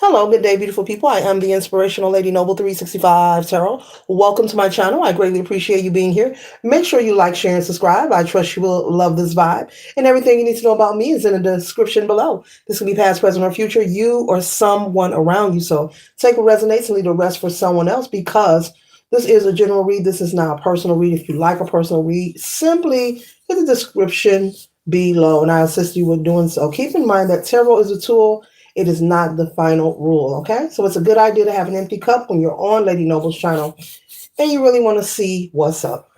Hello, good day, beautiful people. I am the Inspirational Lady Noble 365 Tarot. Welcome to my channel. I greatly appreciate you being here. Make sure you like, share, and subscribe. I trust you will love this vibe. And everything you need to know about me is in the description below. This can be past, present, or future, you or someone around you. So take what resonates and leave the rest for someone else because this is a general read. This is not a personal read. If you like a personal read, simply hit the description below and I assist you with doing so. Keep in mind that tarot is a tool, it is not the final rule, okay? So it's a good idea to have an empty cup when you're on Lady Noble's channel and you really want to see what's up.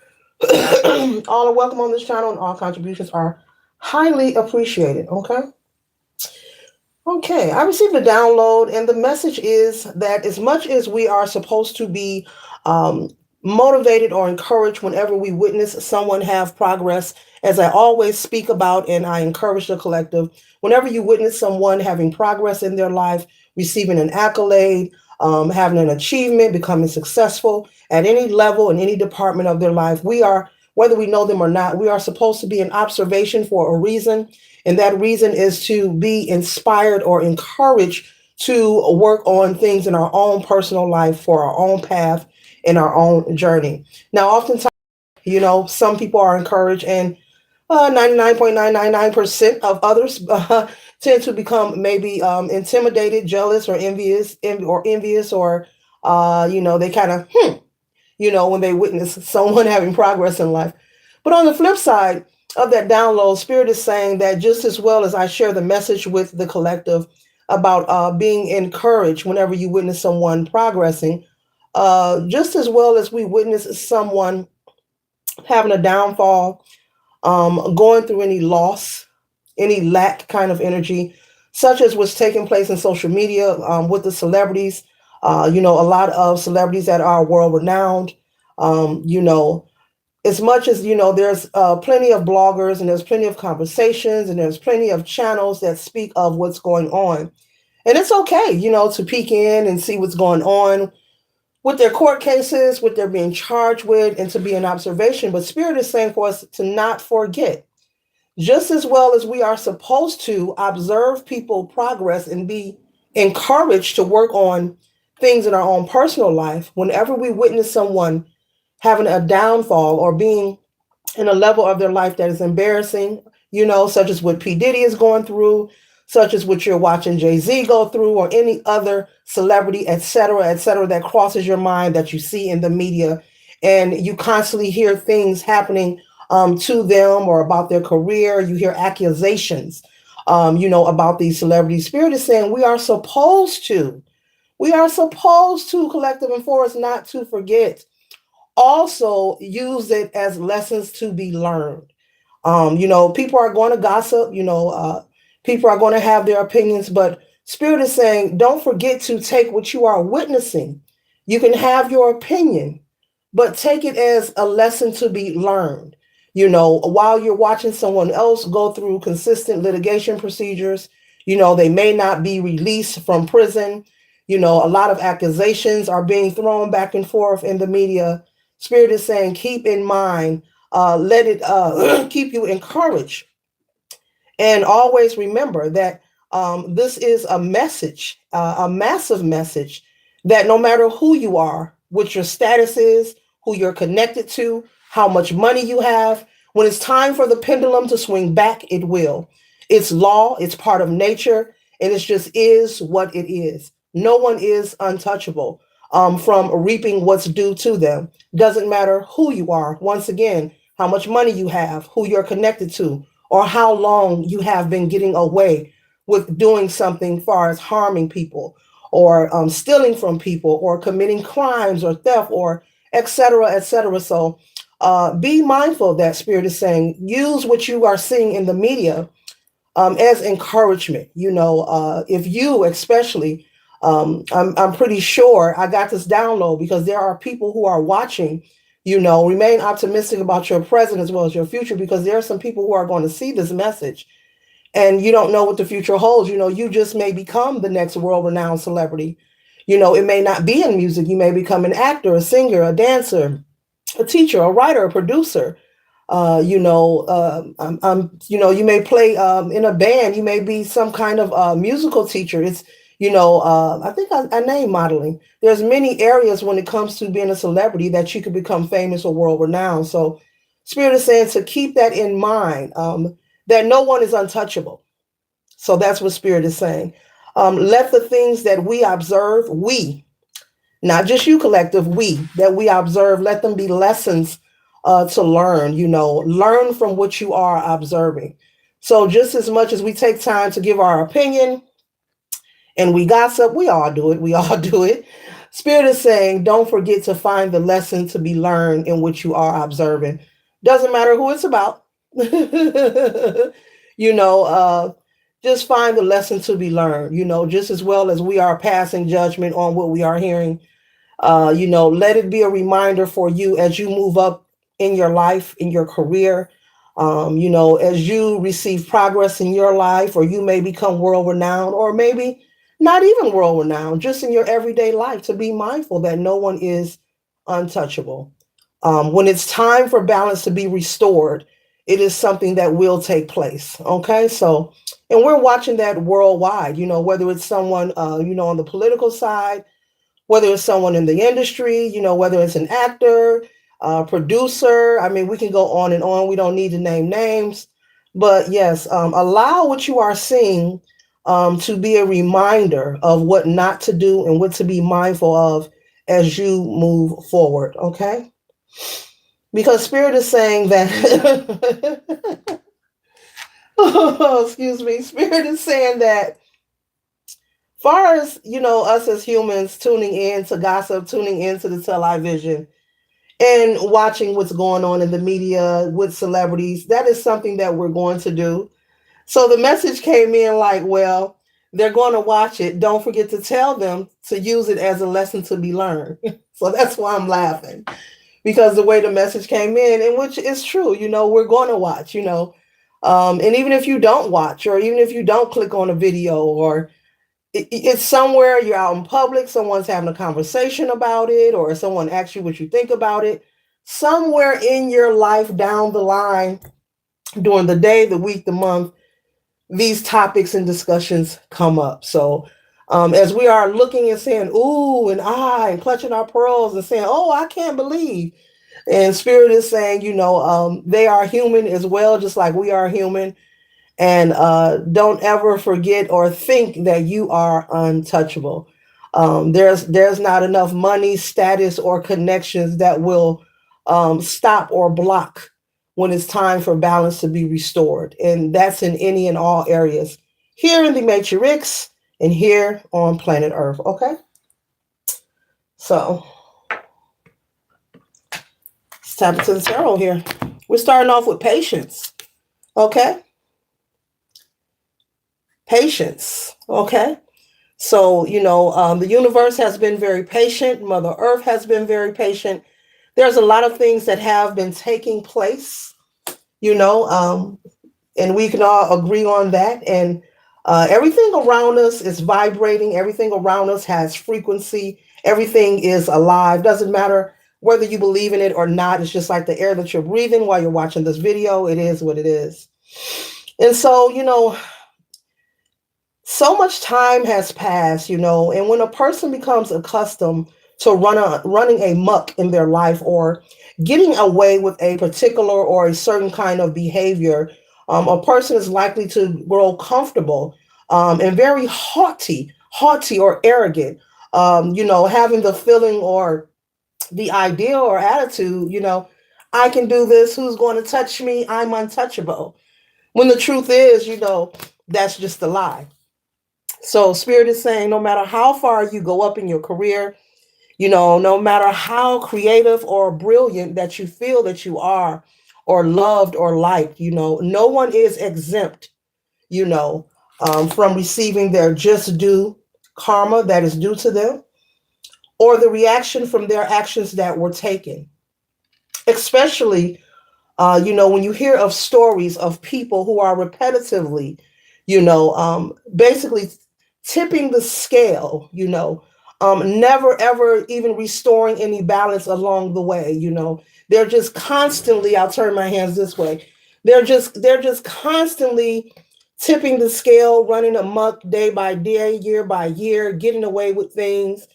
All are welcome on this channel and all contributions are highly appreciated, okay? Okay, I received a download, and the message is that as much as we are supposed to be um, motivated or encouraged whenever we witness someone have progress, as I always speak about, and I encourage the collective, whenever you witness someone having progress in their life, receiving an accolade, having an achievement, becoming successful at any level in any department of their life, we are, whether we know them or not, we are supposed to be an observation for a reason, and that reason is to be inspired or encouraged to work on things in our own personal life for our own path in our own journey. Now, oftentimes, some people are encouraged, and 99.999% of others tend to become maybe intimidated, jealous, or envious, or they kind of, when they witness someone having progress in life. But on the flip side of that download, Spirit is saying that just as well as I share the message with the collective about being encouraged whenever you witness someone progressing, just as well as we witness someone having a downfall, going through any loss, any lack kind of energy, such as what's taking place in social media with the celebrities. A lot of celebrities that are world renowned. Um, you know, as much as there's plenty of bloggers and there's plenty of conversations and there's plenty of channels that speak of what's going on, and it's okay, to peek in and see what's going on with their court cases, what they're being charged with, and to be an observation. But Spirit is saying for us to not forget, just as well as we are supposed to observe people progress and be encouraged to work on things in our own personal life, whenever we witness someone having a downfall or being in a level of their life that is embarrassing, such as what P. Diddy is going through, such as what you're watching Jay-Z go through, or any other celebrity, et cetera, that crosses your mind that you see in the media. And you constantly hear things happening to them or about their career. You hear accusations, about these celebrities. Spirit is saying we are supposed to, collective and for us not to forget, also use it as lessons to be learned. People are going to gossip, people are going to have their opinions, but Spirit is saying, don't forget to take what you are witnessing. You can have your opinion, but take it as a lesson to be learned. While you're watching someone else go through consistent litigation procedures, they may not be released from prison. A lot of accusations are being thrown back and forth in the media. Spirit is saying, keep in mind, let it keep you encouraged. And always remember that this is a message, a massive message, that no matter who you are, what your status is, who you're connected to, how much money you have, when it's time for the pendulum to swing back, it will. It's law, it's part of nature, and it just is what it is. No one is untouchable from reaping what's due to them. Doesn't matter who you are. Once again, how much money you have, who you're connected to, or how long you have been getting away with doing something far as harming people or stealing from people or committing crimes or theft or et cetera, et cetera. So be mindful of that. Spirit is saying, use what you are seeing in the media as encouragement. If you especially, I'm pretty sure I got this download because there are people who are watching. Remain optimistic about your present as well as your future, because there are some people who are going to see this message and you don't know what the future holds. You just may become the next world renowned celebrity. It may not be in music. You may become an actor, a singer, a dancer, a teacher, a writer, a producer. You may play in a band. You may be some kind of musical teacher. I think I named modeling. There's many areas when it comes to being a celebrity that you could become famous or world renowned. So Spirit is saying to keep that in mind, that no one is untouchable. So that's what Spirit is saying. Let the things that we observe, we, not just you collective, we, that we observe, let them be lessons to learn, learn from what you are observing. So just as much as we take time to give our opinion and we gossip, we all do it. We all do it. Spirit is saying, don't forget to find the lesson to be learned in which you are observing. Doesn't matter who it's about. you know, uh, just find the lesson to be learned, just as well as we are passing judgment on what we are hearing. Let it be a reminder for you as you move up in your life, in your career, as you receive progress in your life, or you may become world renowned, or maybe not even world renowned, just in your everyday life, to be mindful that no one is untouchable. When it's time for balance to be restored, it is something that will take place. Okay. So, and we're watching that worldwide, whether it's someone, on the political side, whether it's someone in the industry, whether it's an actor, producer. I mean, we can go on and on. We don't need to name names. But yes, allow what you are seeing to be a reminder of what not to do and what to be mindful of as you move forward. Okay. Because Spirit is saying that, oh, excuse me, Spirit is saying that far as us as humans tuning in to gossip, tuning into the television, and watching what's going on in the media with celebrities, that is something that we're going to do. So the message came in like, well, they're going to watch it. Don't forget to tell them to use it as a lesson to be learned. So that's why I'm laughing, because the way the message came in, and which is true, we're going to watch, and even if you don't watch, or even if you don't click on a video, or it's somewhere you're out in public, someone's having a conversation about it, or someone asks you what you think about it, somewhere in your life down the line, during the day, the week, the month, these topics and discussions come up. So as we are looking and saying, ooh, and and clutching our pearls and saying, oh, I can't believe. And Spirit is saying, they are human as well, just like we are human. And don't ever forget or think that you are untouchable. There's not enough money, status, or connections that will stop or block when it's time for balance to be restored. And that's in any and all areas, here in the Matrix and here on planet Earth. Okay. So let's tap into the tarot here. We're starting off with patience. Okay. Patience. Okay. So, the universe has been very patient. Mother Earth has been very patient. There's a lot of things that have been taking place, and we can all agree on that. And everything around us is vibrating. Everything around us has frequency. Everything is alive. Doesn't matter whether you believe in it or not. It's just like the air that you're breathing while you're watching this video. It is what it is. And so, so much time has passed, and when a person becomes accustomed to running a muck in their life, or getting away with a particular or a certain kind of behavior, a person is likely to grow comfortable and very haughty or arrogant, having the feeling or the idea or attitude, I can do this. Who's going to touch me? I'm untouchable. When the truth is, that's just a lie. So Spirit is saying, no matter how far you go up in your career, no matter how creative or brilliant that you feel that you are, or loved or liked, no one is exempt, from receiving their just due karma that is due to them, or the reaction from their actions that were taken. Especially, when you hear of stories of people who are repetitively, basically tipping the scale, never ever even restoring any balance along the way, they're just constantly, I'll turn my hands this way, they're just constantly tipping the scale, running amok day by day, year by year, getting away with things,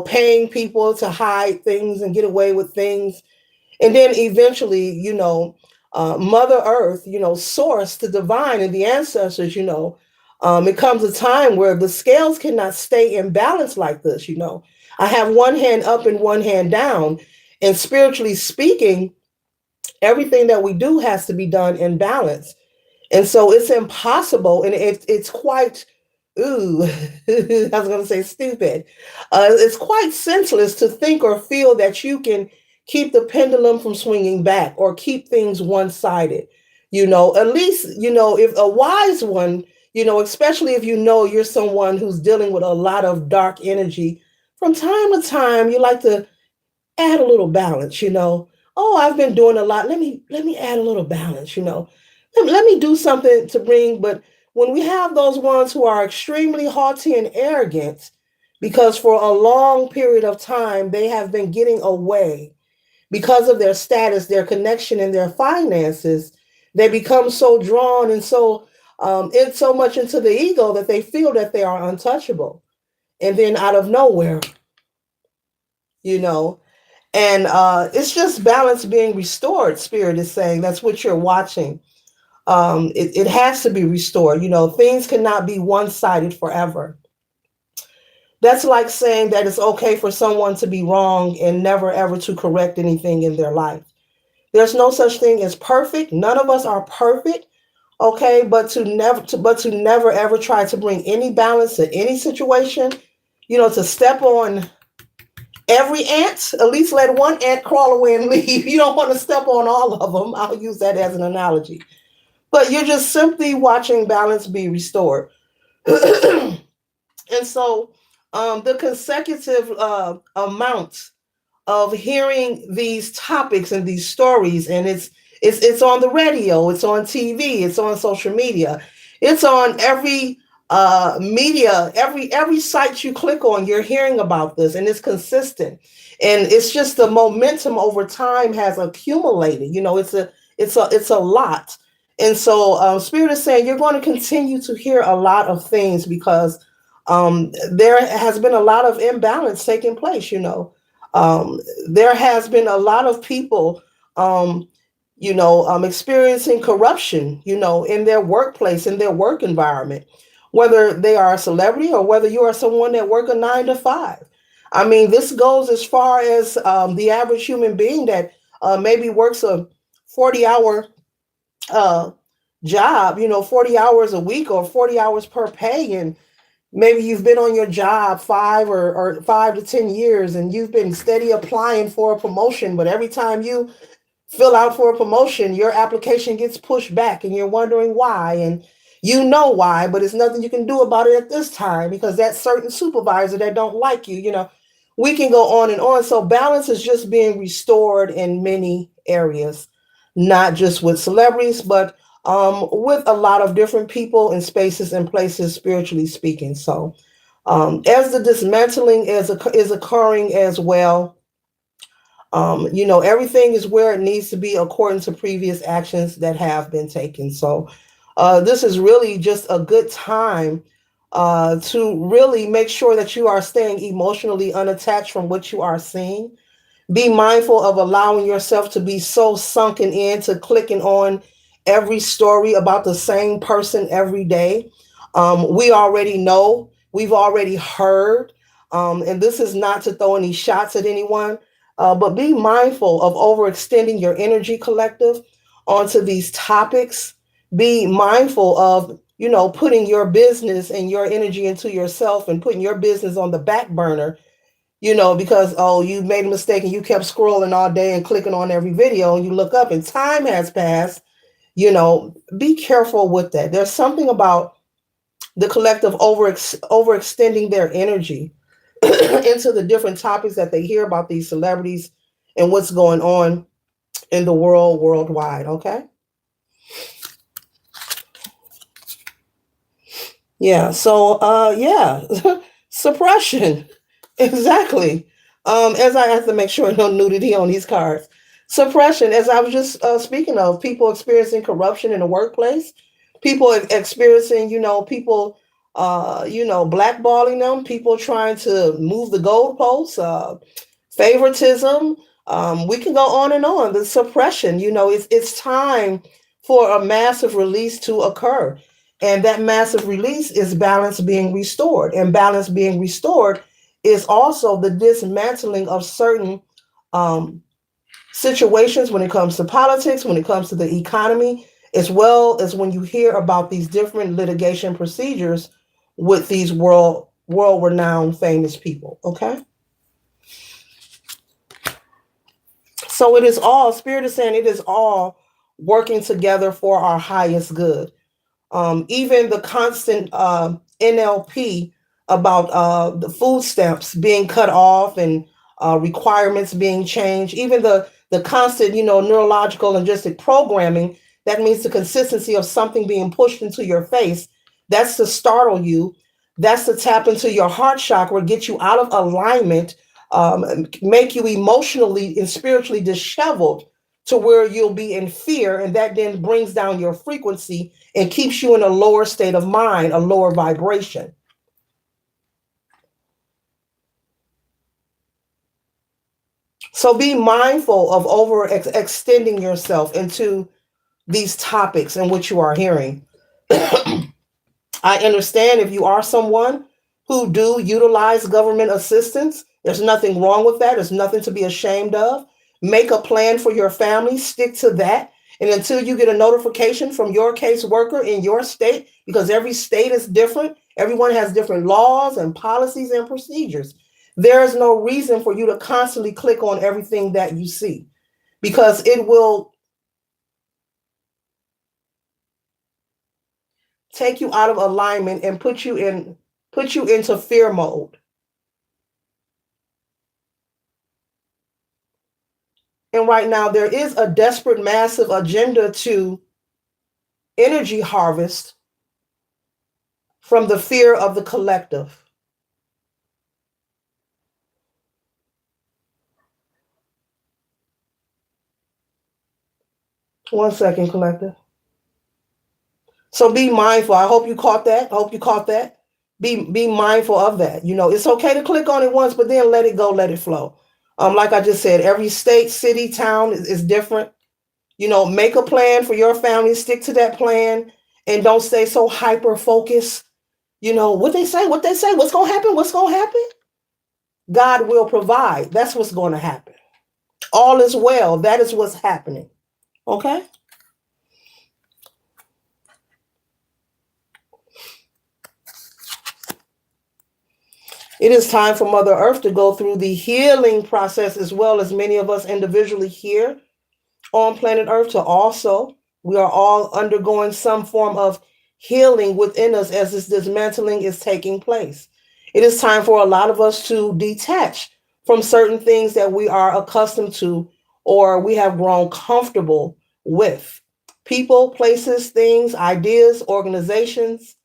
paying people to hide things and get away with things. And then eventually, Mother Earth, source, the divine and the ancestors, it comes a time where the scales cannot stay in balance like this. I have one hand up and one hand down. And spiritually speaking, everything that we do has to be done in balance. And so it's impossible, and it's quite, ooh, I was going to say stupid. It's quite senseless to think or feel that you can keep the pendulum from swinging back or keep things one sided. At least, if a wise one, especially if you're someone who's dealing with a lot of dark energy, from time to time, you like to add a little balance. Oh, I've been doing a lot. Let me add a little balance. Let me do something to bring. But when we have those ones who are extremely haughty and arrogant, because for a long period of time they have been getting away because of their status, their connection, and their finances, they become so drawn and so much into the ego that they feel that they are untouchable. And then out of nowhere, you know, and it's just balance being restored. Spirit is saying that's what you're watching. It has to be restored. Things cannot be one sided forever. That's like saying that it's okay for someone to be wrong and never ever to correct anything in their life. There's no such thing as perfect. None of us are perfect. Okay, but to never ever try to bring any balance to any situation, to step on every ant, at least let one ant crawl away and leave. You don't want to step on all of them. I'll use that as an analogy. But you're just simply watching balance be restored. And so the consecutive amount of hearing these topics and these stories, and it's on the radio, it's on TV, it's on social media, it's on every media, every site you click on, you're hearing about this, and it's consistent, and it's just the momentum over time has accumulated. It's a lot. And so Spirit is saying you're going to continue to hear a lot of things because there has been a lot of imbalance taking place. There has been a lot of people, experiencing corruption, in their workplace, in their work environment, whether they are a celebrity or whether you are someone that work a 9 to 5. I mean, this goes as far as the average human being that maybe works a 40-hour uh, job, 40 hours a week or 40 hours per pay. And maybe you've been on your job 5 to 10 years and you've been steady applying for a promotion, but every time you fill out for a promotion, your application gets pushed back and you're wondering why. And you know why, but it's nothing you can do about it at this time because that certain supervisor that don't like you, we can go on and on. So balance is just being restored in many areas, not just with celebrities, but with a lot of different people and spaces and places, spiritually speaking. So as the dismantling is occurring as well, everything is where it needs to be according to previous actions that have been taken. So this is really just a good time to really make sure that you are staying emotionally unattached from what you are seeing. Be mindful of allowing yourself to be so sunken into clicking on every story about the same person every day. We already know, we've already heard, and this is not to throw any shots at anyone, but be mindful of overextending your energy collective onto these topics. Be mindful of, putting your business and your energy into yourself and putting your business on the back burner, because, oh, you made a mistake and you kept scrolling all day and clicking on every video and you look up and time has passed. Be careful with that. There's something about the collective overextending their energy into the different topics that they hear about these celebrities and what's going on in the world worldwide. Okay. Yeah. So, yeah, suppression. Exactly. As I have to make sure no nudity on these cards. Suppression, as I was just speaking of, people experiencing corruption in the workplace, People experiencing, people, blackballing them, people trying to move the goalposts, favoritism. We can go on and on. The suppression, it's time for a massive release to occur. And that massive release is balance being restored. And balance being restored is also the dismantling of certain um, situations when it comes to politics, when it comes to the economy, as well as when you hear about these different litigation procedures with these world renowned famous people. Okay. So it is all, Spirit is saying it is all working together for our highest good. Even the constant NLP about the food stamps being cut off and requirements being changed, even the constant, neurological linguistic programming, that means the consistency of something being pushed into your face. That's to startle you. That's to tap into your heart chakra, get you out of alignment, make you emotionally and spiritually disheveled to where you'll be in fear, and that then brings down your frequency and keeps you in a lower state of mind, a lower vibration. So be mindful of extending yourself into these topics in which you are hearing. I understand if you are someone who do utilize government assistance, there's nothing wrong with that. There's nothing to be ashamed of. Make a plan for your family, stick to that. And until you get a notification from your caseworker in your state, because every state is different, everyone has different laws and policies and procedures. There is no reason for you to constantly click on everything that you see, because it will take you out of alignment and put you into fear mode. And right now there is a desperate massive agenda to energy harvest from the fear of the collective. One second, collective. So be mindful. I hope you caught that. I hope you caught that. Be mindful of that. It's okay to click on it once, but then let it go, let it flow. Like I just said, every state, city, town is different. Make a plan for your family, stick to that plan, and don't stay so hyper focused. What they say, what's gonna happen, what's gonna happen. God will provide. That's what's going to happen. All is well. That is what's happening. Okay. It is time for Mother Earth to go through the healing process, as well as many of us individually here on planet Earth to also. We are all undergoing some form of healing within us as this dismantling is taking place. It is time for a lot of us to detach from certain things that we are accustomed to or we have grown comfortable with. People, places, things, ideas, organizations,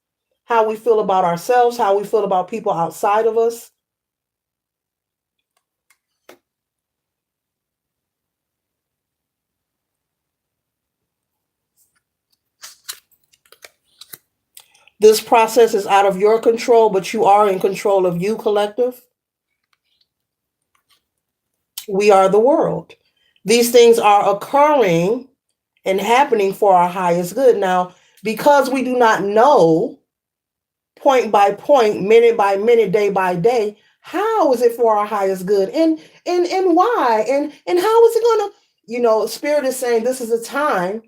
how we feel about ourselves, how we feel about people outside of us. This process is out of your control, but you are in control of you, collective. We are the world. These things are occurring and happening for our highest good. Now, because we do not know point by point, minute by minute, day by day, how is it for our highest good, and why, and how is it gonna, Spirit is saying this is a time,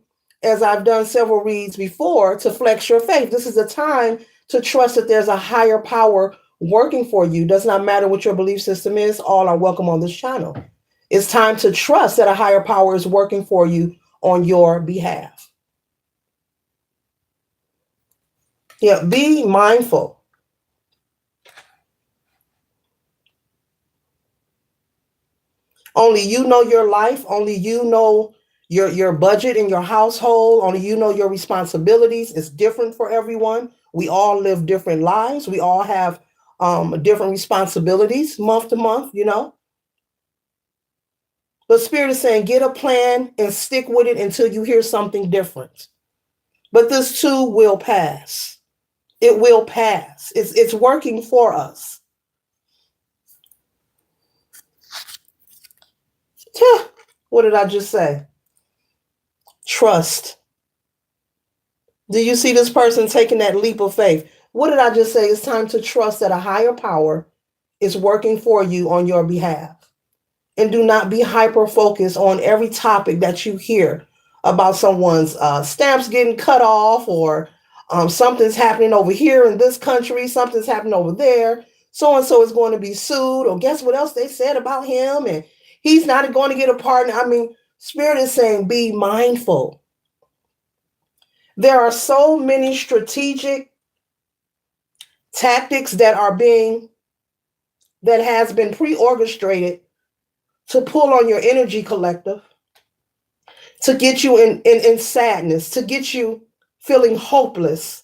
as I've done several reads before, to flex your faith. This is a time to trust that there's a higher power working for you. Does not matter what your belief system is, all are welcome on this channel. It's time to trust that a higher power is working for you on your behalf. Yeah, be mindful. Only you know your life. Only you know your budget in your household. Only you know your responsibilities. It's different for everyone. We all live different lives. We all have different responsibilities month to month. But Spirit is saying, get a plan and stick with it until you hear something different. But this too will pass. It will pass. It's working for us. What did I just say? Trust. Do you see this person taking that leap of faith? What did I just say? It's time to trust that a higher power is working for you on your behalf. And do not be hyper focused on every topic that you hear about someone's stamps getting cut off, or something's happening over here in this country, something's happening over there. So and so is going to be sued, or guess what else they said about him, and he's not going to get a pardon. I mean, Spirit is saying be mindful. There are so many strategic tactics that has been pre-orchestrated to pull on your energy, collective, to get you in sadness, to get you feeling hopeless.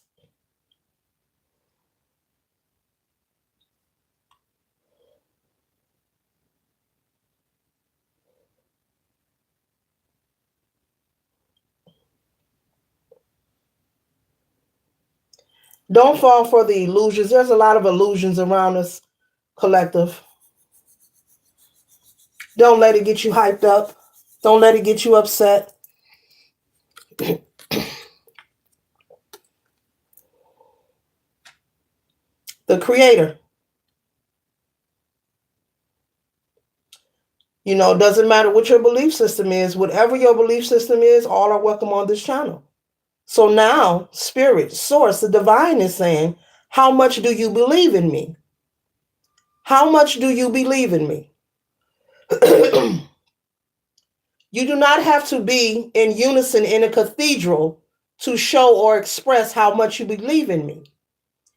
Don't fall for the illusions. There's a lot of illusions around us, collective. Don't let it get you hyped up. Don't let it get you upset. The Creator. Doesn't matter what your belief system is. Whatever your belief system is, all are welcome on this channel. So now, Spirit, Source, the Divine is saying, how much do you believe in me? How much do you believe in me? You do not have to be in unison in a cathedral to show or express how much you believe in me.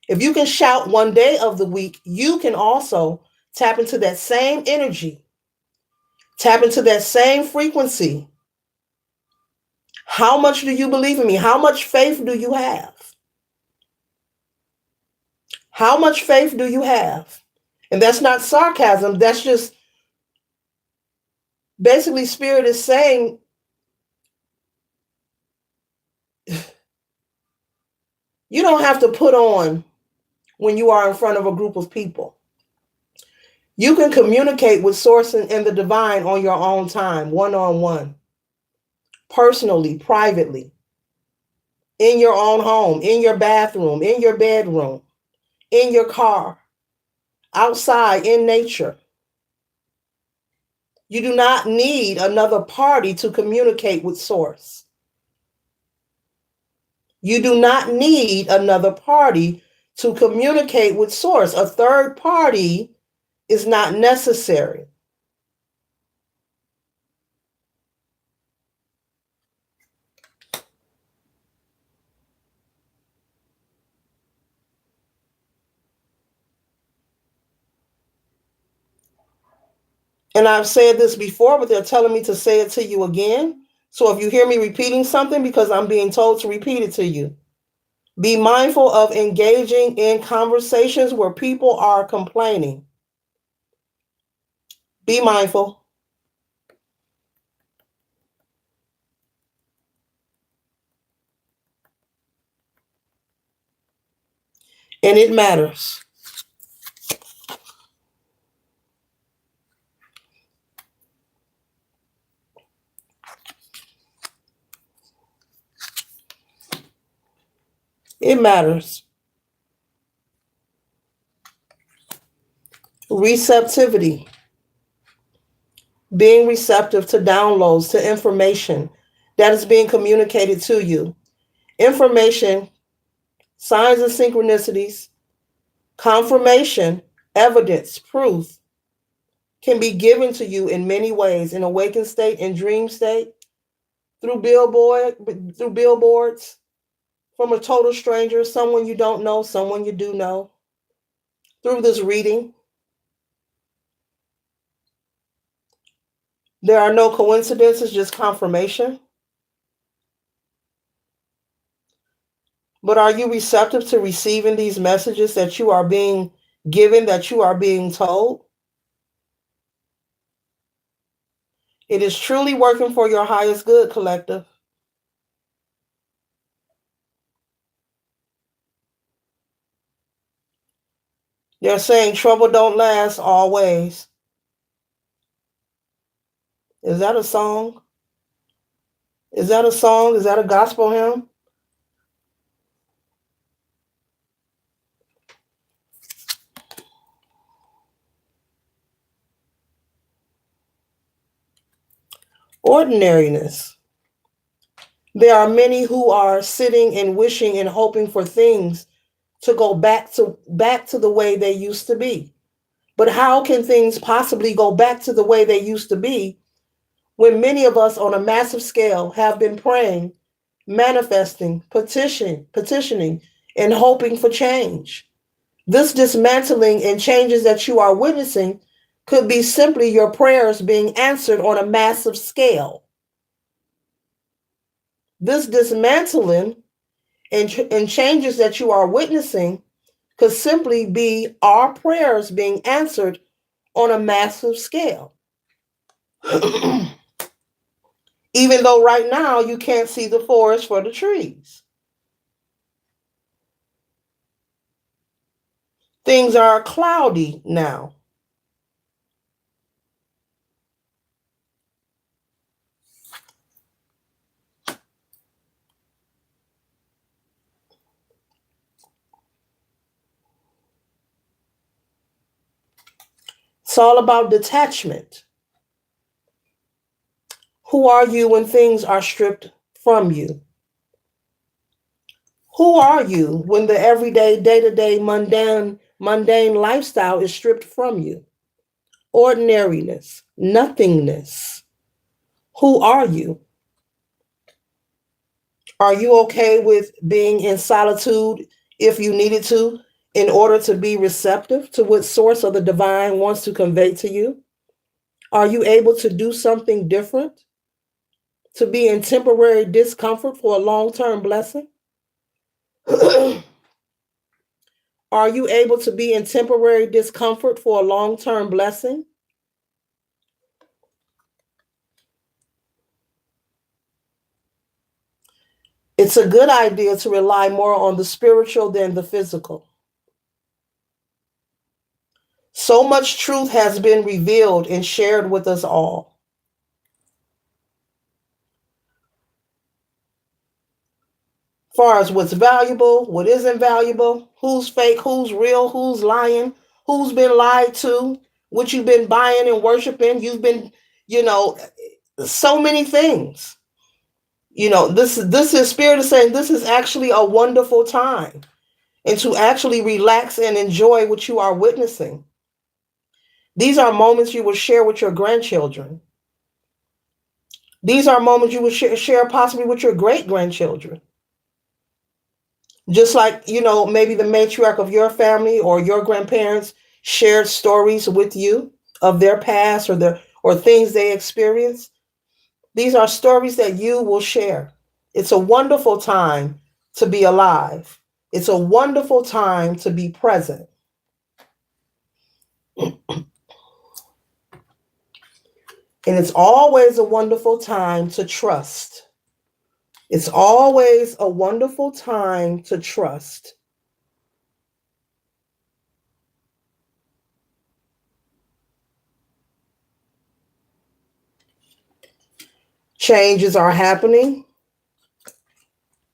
If you can shout one day of the week, you can also tap into that same energy, tap into that same frequency. How much do you believe in me? How much faith do you have? How much faith do you have? And that's not sarcasm. That's just basically Spirit is saying, you don't have to put on when you are in front of a group of people. You can communicate with Source and the Divine on your own time, one-on-one, personally, privately, in your own home, in your bathroom, in your bedroom, in your car, outside, in nature. You do not need another party to communicate with Source. You do not need another party to communicate with Source. A third party is not necessary. And I've said this before, but they're telling me to say it to you again. So if you hear me repeating something, because I'm being told to repeat it to you, be mindful of engaging in conversations where people are complaining. Be mindful. And it matters. It matters. Receptivity. Being receptive to downloads, to information that is being communicated to you. Information, signs and synchronicities, confirmation, evidence, proof can be given to you in many ways, in awakened state, in dream state, through billboards, from a total stranger, someone you don't know, someone you do know, through this reading. There are no coincidences, just confirmation. But are you receptive to receiving these messages that you are being given, that you are being told? It is truly working for your highest good, collective. They're saying trouble don't last always. Is that a song? Is that a song? Is that a gospel hymn? Ordinariness. There are many who are sitting and wishing and hoping for things to go back to the way they used to be. But how can things possibly go back to the way they used to be when many of us on a massive scale have been praying, manifesting, petitioning, and hoping for change? This dismantling and changes that you are witnessing could be simply your prayers being answered on a massive scale. This dismantling and changes that you are witnessing could simply be our prayers being answered on a massive scale. Even though right now you can't see the forest for the trees. Things are cloudy now. It's all about detachment. Who are you when things are stripped from you? Who are you when the everyday, day-to-day, mundane lifestyle is stripped from you? Ordinariness, nothingness. Who are you? Are you okay with being in solitude if you needed to in order to be receptive to what source of the divine wants to convey to you? Are you able to do something different? To be in temporary discomfort for a long-term blessing? Are you able to be in temporary discomfort for a long-term blessing? It's a good idea to rely more on the spiritual than the physical. So much truth has been revealed and shared with us all. As far as what's valuable, what isn't valuable, who's fake, who's real, who's lying, who's been lied to, what you've been buying and worshiping, you've been, you know, so many things. This is Spirit is saying this is actually a wonderful time and to actually relax and enjoy what you are witnessing. These are moments you will share with your grandchildren. These are moments you will share possibly with your great grandchildren. Just like, maybe the matriarch of your family or your grandparents shared stories with you of their past or things they experienced. These are stories that you will share. It's a wonderful time to be alive. It's a wonderful time to be present. And it's always a wonderful time to trust. It's always a wonderful time to trust. Changes are happening.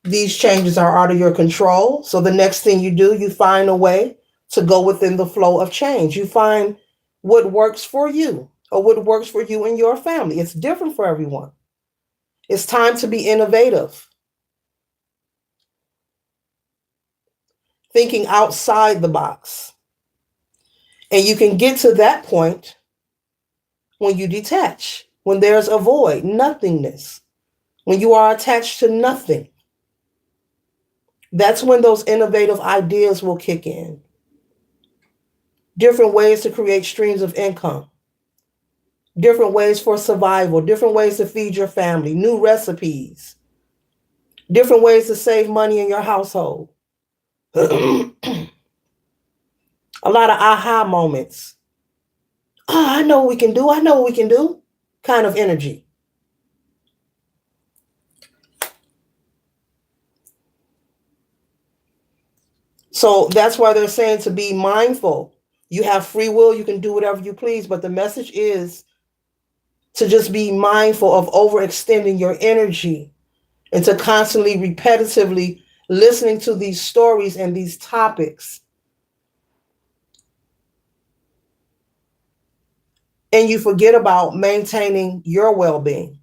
These changes are out of your control. So the next thing you do, you find a way to go within the flow of change. You find what works for you or what works for you and your family. It's different for everyone. It's time to be innovative, thinking outside the box. And you can get to that point when you detach, when there's a void, nothingness, when you are attached to nothing. That's when those innovative ideas will kick in. Different ways to create streams of income, different ways for survival, different ways to feed your family, new recipes, different ways to save money in your household. A lot of aha moments. Oh, I know what we can do. I know what we can do. Kind of energy. So that's why they're saying to be mindful You have free will. You can do whatever you please. But the message is to just be mindful of overextending your energy and to constantly, repetitively listening to these stories and these topics. And you forget about maintaining your well being.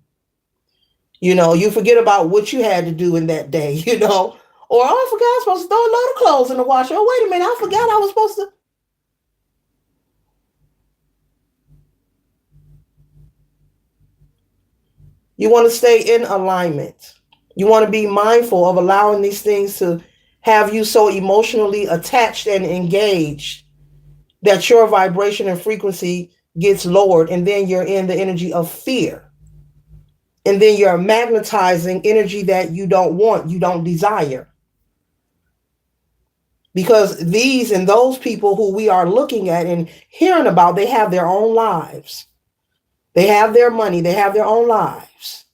You forget about what you had to do in that day, Or, oh, I forgot I was supposed to throw a load of clothes in the washer. Oh, wait a minute, I forgot I was supposed to. You want to stay in alignment. You want to be mindful of allowing these things to have you so emotionally attached and engaged that your vibration and frequency gets lowered, and then you're in the energy of fear. And then you're magnetizing energy that you don't want, you don't desire. Because these and those people who we are looking at and hearing about, they have their own lives. They have their money, they have their own lives.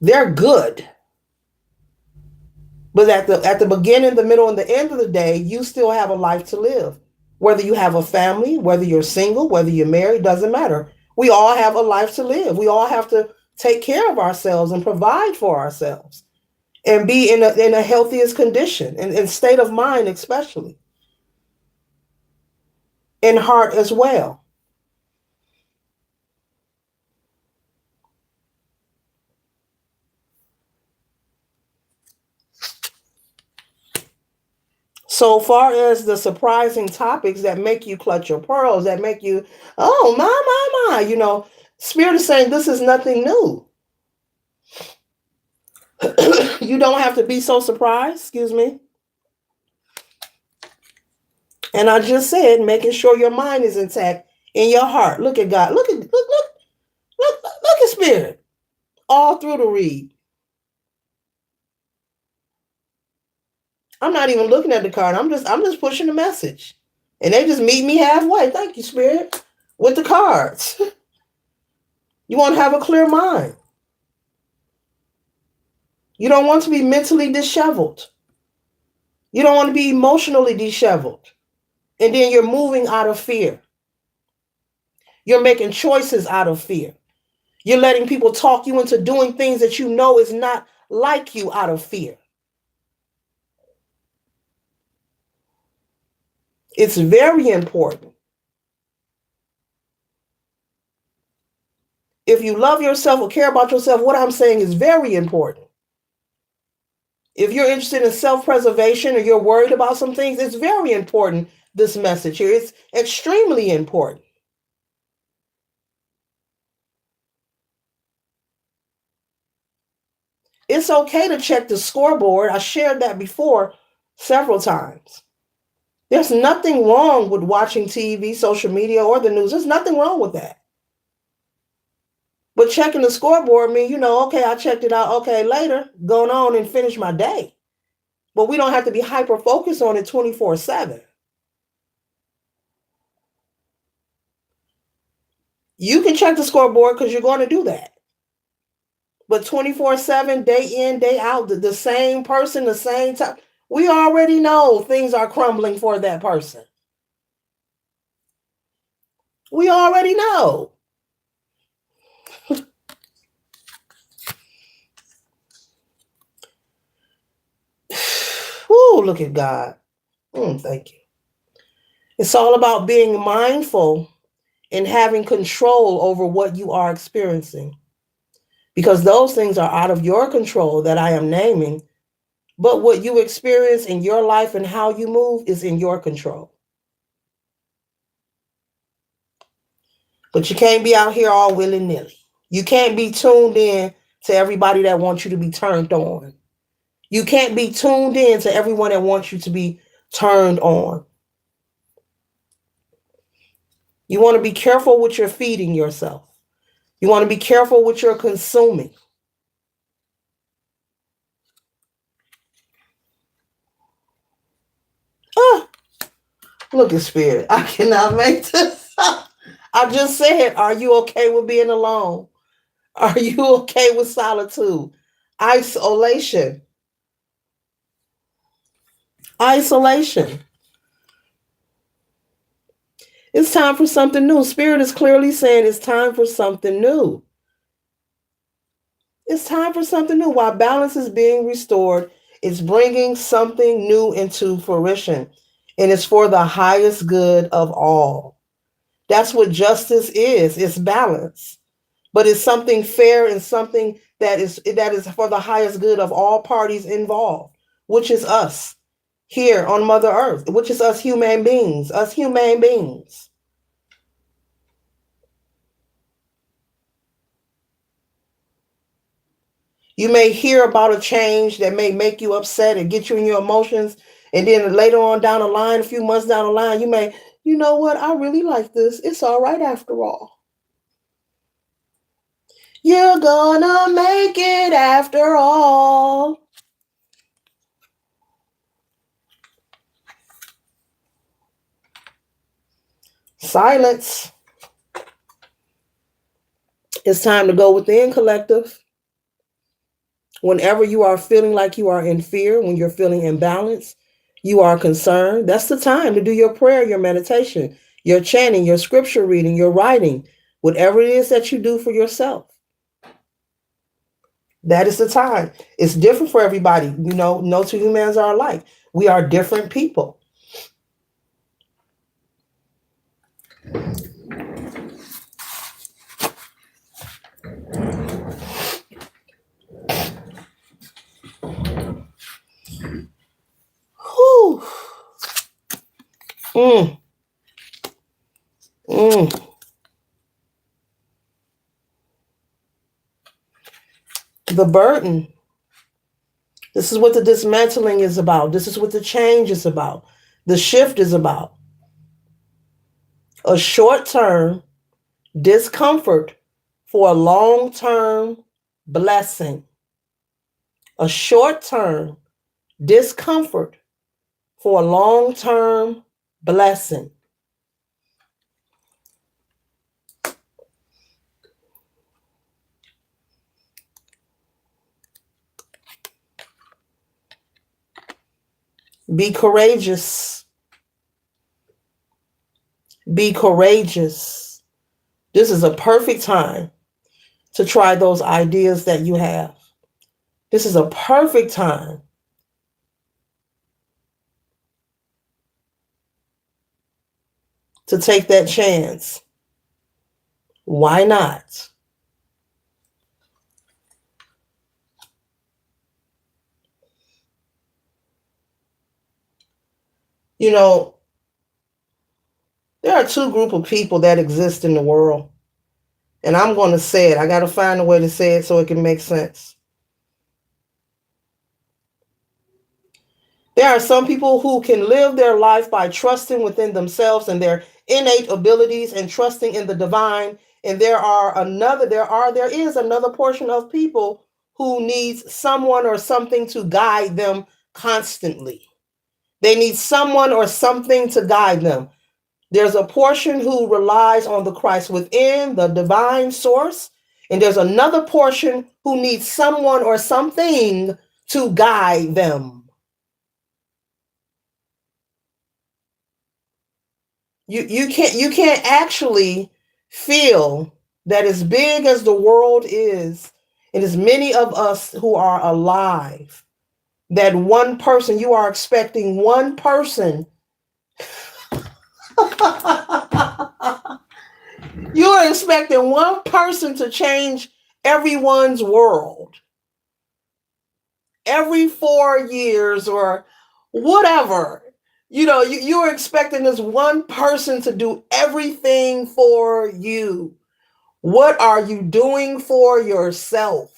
They're good. But at the beginning, the middle, and the end of the day, you still have a life to live. Whether you have a family, whether you're single, whether you're married, doesn't matter. We all have a life to live. We all have to take care of ourselves and provide for ourselves and be in a healthiest condition and in state of mind, especially in heart as well. So far as the surprising topics that make you clutch your pearls, that make you, oh, my, Spirit is saying this is nothing new. You don't have to be so surprised, excuse me. And I just said, making sure your mind is intact in your heart. Look at God. Look at Spirit all through the read. I'm not even looking at the card. I'm just pushing the message. And they just meet me halfway. Thank you, Spirit. With the cards. You want to have a clear mind. You don't want to be mentally disheveled. You don't want to be emotionally disheveled. And then you're moving out of fear. You're making choices out of fear. You're letting people talk you into doing things that you know is not like you out of fear. It's very important. If you love yourself or care about yourself, what I'm saying is very important. If you're interested in self-preservation or you're worried about some things, it's very important, this message here. It's extremely important. It's okay to check the scoreboard. I shared that before several times. There's nothing wrong with watching TV, social media, or the news. There's nothing wrong with that. But checking the scoreboard means, okay, I checked it out. Okay, later, going on and finish my day. But we don't have to be hyper focused on it 24/7. You can check the scoreboard because you're going to do that. But 24/7, day in, day out, the same person, the same time, we already know things are crumbling for that person. We already know. Whoo, look at God. Thank you. It's all about being mindful and having control over what you are experiencing. Because those things are out of your control that I am naming. But what you experience in your life and how you move is in your control. But you can't be out here all willy-nilly. You can't be tuned in to everybody that wants you to be turned on. You can't be tuned in to everyone that wants you to be turned on. You want to be careful what you're feeding yourself. You want to be careful what you're consuming. Ah, look at Spirit. I cannot make this up. I just said, are you okay with being alone? Are you okay with solitude? Isolation. Isolation. It's time for something new. Spirit is clearly saying it's time for something new. It's time for something new. While balance is being restored, it's bringing something new into fruition. And it's for the highest good of all. That's what justice is. It's balance. But it's something fair and something that is for the highest good of all parties involved, which is us here on Mother Earth, which is us human beings, us human beings. You may hear about a change that may make you upset and get you in your emotions. And then later on down the line, a few months down the line, you may, you know what, I really like this. It's all right after all. You're gonna make it after all. Silence. It's time to go within, collective. Whenever you are feeling like you are in fear, when you're feeling imbalanced, you are concerned, that's the time to do your prayer, your meditation, your chanting, your scripture reading, your writing, whatever it is that you do for yourself. That is the time. It's different for everybody. No two humans are alike. We are different people. Whew. Mm. Mm. The burden. This is what the dismantling is about. This is what the change is about. The shift is about. A short-term discomfort for a long-term blessing. A short-term discomfort for a long-term blessing. Be courageous. Be courageous. This is a perfect time to try those ideas that you have. This is a perfect time to take that chance. Why not? You know, there are two groups of people that exist in the world. And I'm going to say it. I got to find a way to say it so it can make sense. There are some people who can live their life by trusting within themselves and their innate abilities and trusting in the divine. And there is another portion of people who needs someone or something to guide them constantly. They need someone or something to guide them. There's a portion who relies on the Christ within, the divine source, and there's another portion who needs someone or something to guide them. You can't actually feel that as big as the world is, and as many of us who are alive, that one person, you are expecting one person. You are expecting one person to change everyone's world every 4 years or whatever. You're expecting this one person to do everything for you. What are you doing for yourself?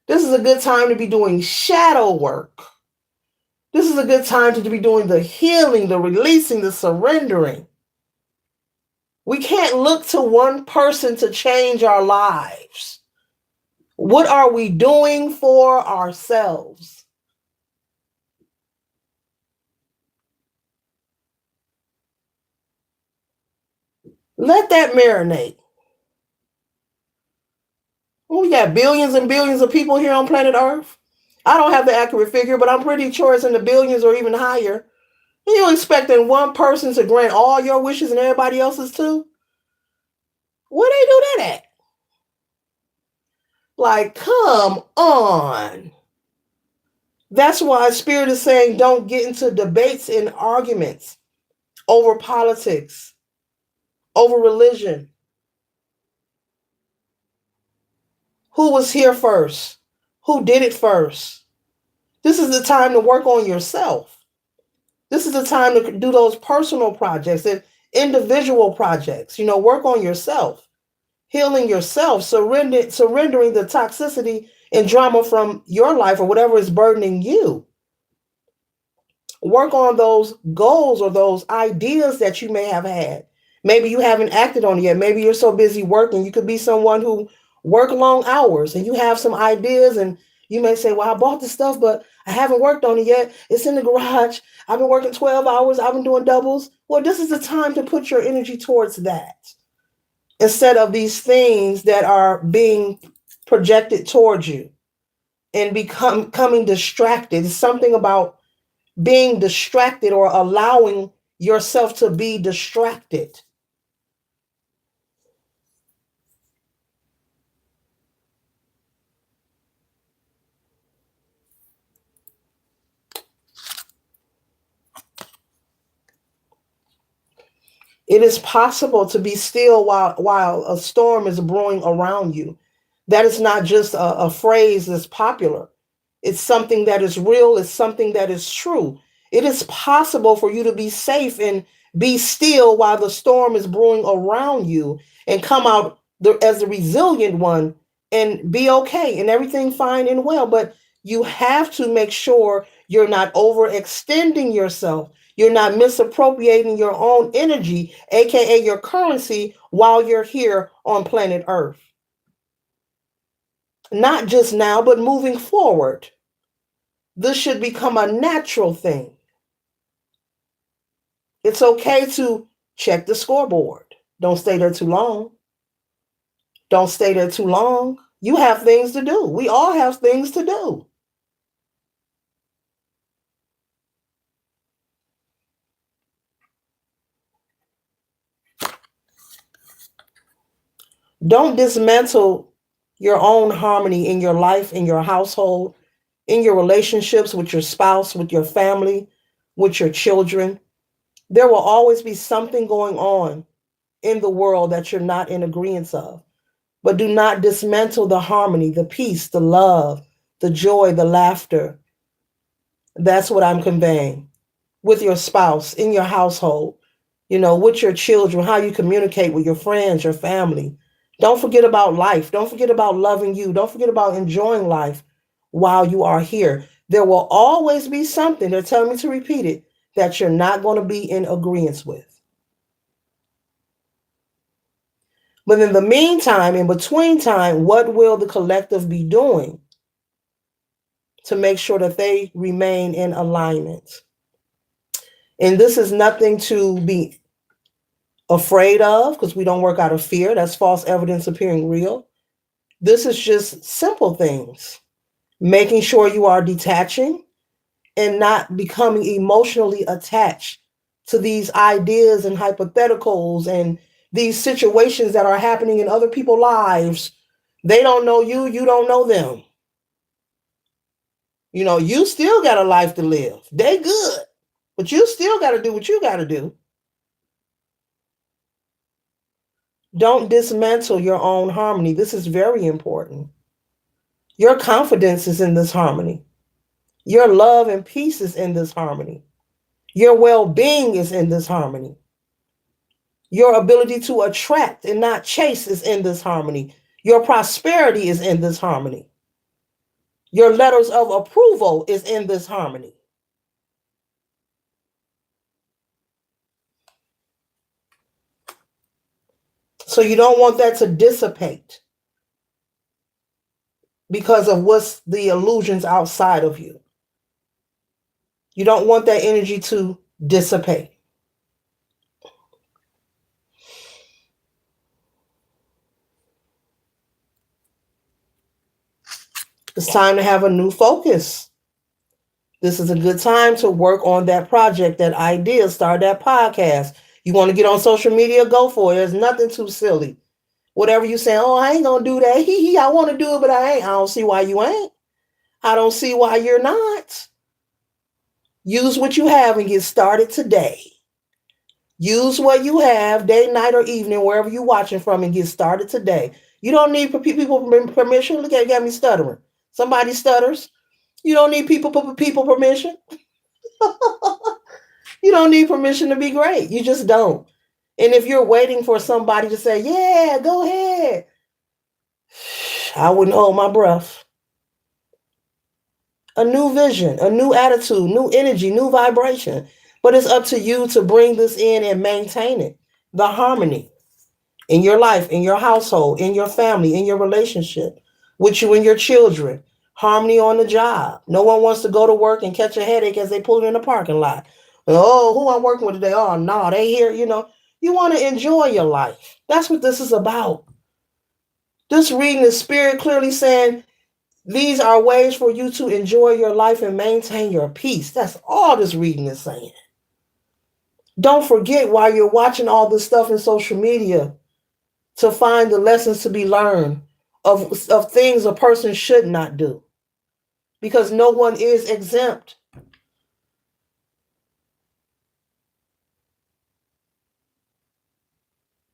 This is a good time to be doing shadow work. This is a good time to be doing the healing, the releasing, the surrendering. We can't look to one person to change our lives. What are we doing for ourselves? Let that marinate. We got billions and billions of people here on planet Earth. I don't have the accurate figure, but I'm pretty sure it's in the billions or even higher. You expecting one person to grant all your wishes and everybody else's too? Where they do that at? Like, come on. That's why Spirit is saying don't get into debates and arguments over politics, over religion. Who was here first? Who did it first? This is the time to work on yourself. This is the time to do those personal projects and individual projects. Work on yourself, healing yourself, surrendering the toxicity and drama from your life or whatever is burdening you. Work on those goals or those ideas that you may have had. Maybe you haven't acted on it yet. Maybe you're so busy working. You could be someone who work long hours and you have some ideas and you may say, well, I bought this stuff, but I haven't worked on it yet. It's in the garage. I've been working 12 hours. I've been doing doubles. Well, this is the time to put your energy towards that instead of these things that are being projected towards you and becoming distracted. It's something about being distracted or allowing yourself to be distracted. It is possible to be still while a storm is brewing around you. That is not just a phrase that's popular. It's something that is real. It's something that is true. It is possible for you to be safe and be still while the storm is brewing around you and come out as the resilient one and be okay and everything fine and well. But you have to make sure you're not overextending yourself. You're not misappropriating your own energy, aka your currency, while you're here on planet Earth. Not just now, but moving forward. This should become a natural thing. It's okay to check the scoreboard. Don't stay there too long. Don't stay there too long. You have things to do. We all have things to do. Don't dismantle your own harmony in your life, in your household, in your relationships with your spouse, with your family, with your children. There will always be something going on in the world that you're not in agreement of. But do not dismantle the harmony, the peace, the love, the joy, the laughter. That's what I'm conveying with your spouse, in your household, with your children, how you communicate with your friends, your family. Don't forget about life. Don't forget about loving you. Don't forget about enjoying life while you are here. There will always be something, they're telling me to repeat it, that you're not going to be in agreement with. But in the meantime, in between time, what will the collective be doing to make sure that they remain in alignment? And this is nothing to be afraid of because we don't work out of fear. That's false evidence appearing real. This is just simple things. Making sure you are detaching and not becoming emotionally attached to these ideas and hypotheticals and these situations that are happening in other people's lives. They don't know you, you don't know them. You still got a life to live. They good, but you still got to do what you got to do. Don't dismantle your own harmony. This is very important. Your confidence is in this harmony. Your love and peace is in this harmony. Your well-being is in this harmony. Your ability to attract and not chase is in this harmony. Your prosperity is in this harmony. Your letters of approval is in this harmony. So you don't want that to dissipate because of what's the illusions outside of you. You don't want that energy to dissipate. It's time to have a new focus. This is a good time to work on that project, that idea, start that podcast. You want to get on social media, go for it. There's nothing too silly. Whatever you say, oh, I ain't gonna do that. I want to do it, but I ain't. I don't see why you ain't. I don't see why you're not. Use what you have and get started today. Use what you have, day, night, or evening, wherever you're watching from, and get started today. You don't need people permission. Look at it, got me stuttering. Somebody stutters. You don't need people permission. You don't need permission to be great. You just don't. And if you're waiting for somebody to say, yeah, go ahead, I wouldn't hold my breath. A new vision, a new attitude, new energy, new vibration. But it's up to you to bring this in and maintain it. The harmony in your life, in your household, in your family, in your relationship, with you and your children. Harmony on the job. No one wants to go to work and catch a headache as they pull in the parking lot. Oh, who I'm working with today? Oh, no, they here. You want to enjoy your life. That's what this is about. This reading is spirit clearly saying these are ways for you to enjoy your life and maintain your peace. That's all this reading is saying. Don't forget while you're watching all this stuff in social media to find the lessons to be learned of things a person should not do. Because no one is exempt.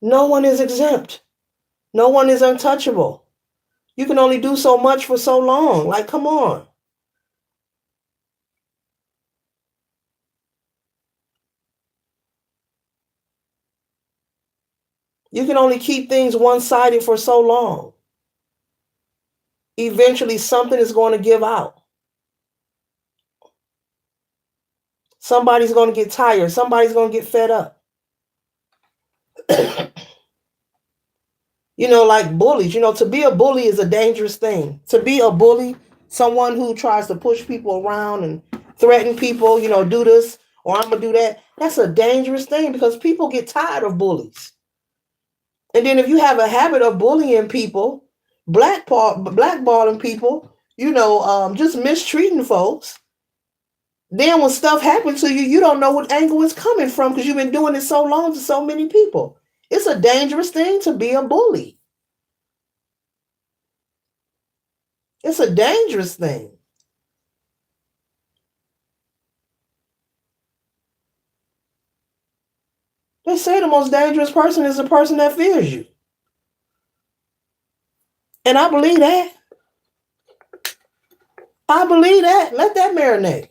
No one is exempt. No one is untouchable. You can only do so much for so long. Like, come on. You can only keep things one-sided for so long. Eventually, something is going to give out. Somebody's going to get tired. Somebody's going to get fed up. Like bullies. To be a bully is a dangerous thing. To be a bully, someone who tries to push people around and threaten people, do this or I'm going to do that, that's a dangerous thing because people get tired of bullies. And then if you have a habit of bullying people, blackballing people, just mistreating folks, then when stuff happens to you, you don't know what angle it's coming from because you've been doing it so long to so many people. It's a dangerous thing to be a bully. It's a dangerous thing. They say the most dangerous person is the person that fears you. And I believe that. I believe that. Let that marinate.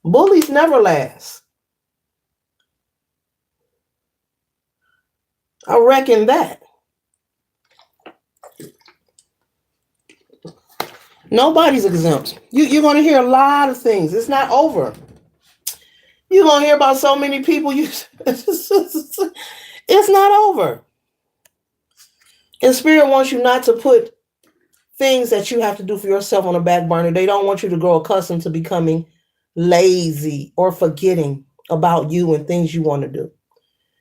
Bullies never last. I reckon that. Nobody's exempt. You're going to hear a lot of things. It's not over. You're going to hear about so many people. It's not over. And Spirit wants you not to put things that you have to do for yourself on the back burner. They don't want you to grow accustomed to becoming lazy or forgetting about you and things you want to do.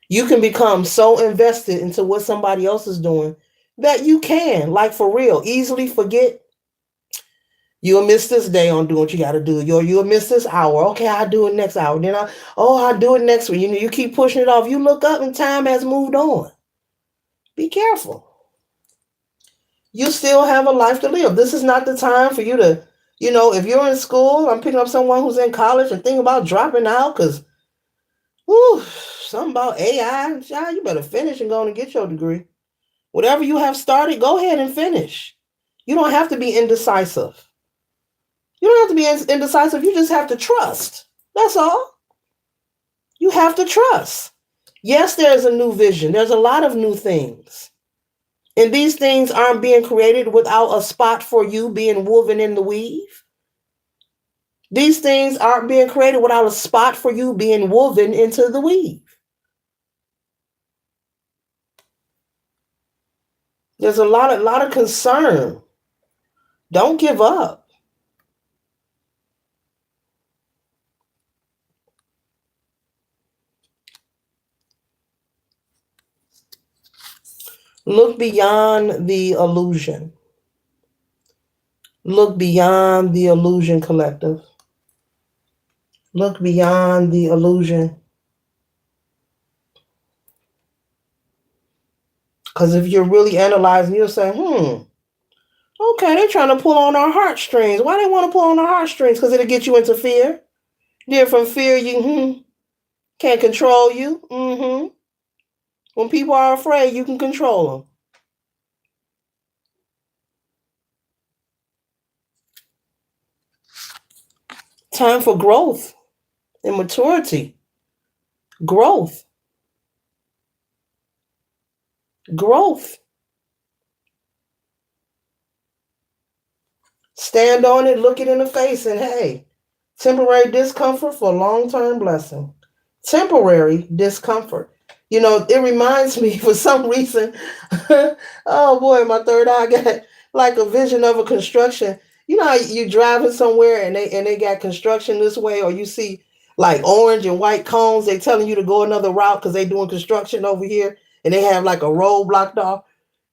You can become so invested into what somebody else is doing that you can, like for real, easily forget. You'll miss this day on doing what you got to do. You'll miss this hour. Okay, I'll do it next hour. Then I'll do it next week. You keep pushing it off. You look up and time has moved on. Be careful. You still have a life to live. This is not the time for you to, if you're in school, I'm picking up someone who's in college and thinking about dropping out because, something about AI. Child, you better finish and go and get your degree. Whatever you have started, go ahead and finish. You don't have to be indecisive. You don't have to be indecisive. You just have to trust. That's all. You have to trust. Yes, there's a new vision. There's a lot of new things. And these things aren't being created without a spot for you being woven in the weave. These things aren't being created without a spot for you being woven into the weave. There's a lot of concern. Don't give up. Look beyond the illusion. Look beyond the illusion, collective. Look beyond the illusion. Because if you're really analyzing, you'll say, okay, they're trying to pull on our heartstrings. Why they want to pull on our heartstrings? Because it'll get you into fear. Then from fear, you can't control you. When people are afraid, you can control them. Time for growth and maturity. Growth. Growth. Stand on it, look it in the face, and hey, temporary discomfort for long-term blessing. Temporary discomfort. It reminds me for some reason, oh boy, my third eye got like a vision of a construction. You know how you driving somewhere and they got construction this way, or you see like orange and white cones, they telling you to go another route because they doing construction over here and they have like a road blocked off.